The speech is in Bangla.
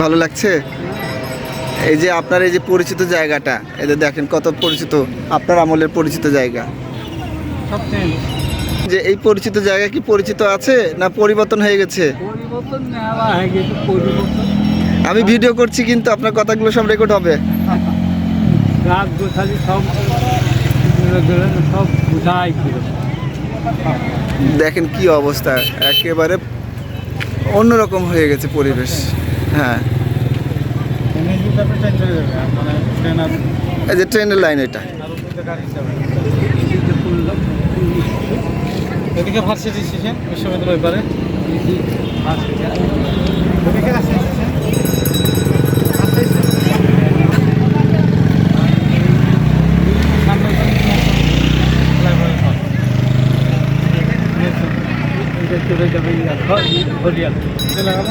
ভালো লাগছে? এই যে আপনার এই যে পরিচিত জায়গাটা, এই যে দেখেন কত পরিচিত, আপনার আমলের পরিচিত জায়গা। যে এই পরিচিত জায়গা কি পরিচিত আছে না পরিবর্তন হয়ে গেছে? আমি ভিডিও করছি কিন্তু আপনার কথাগুলো সব রেকর্ড হবে। দেখেন কি অবস্থা, একেবারে অন্যরকম হয়ে গেছে পরিবেশ। হ্যাঁ, এই যে ট্রেনের লাইন এটা। এদিকে ভার্সিটি স্টেশন বিশ্ববিদ্যালয় পারে চলে গেল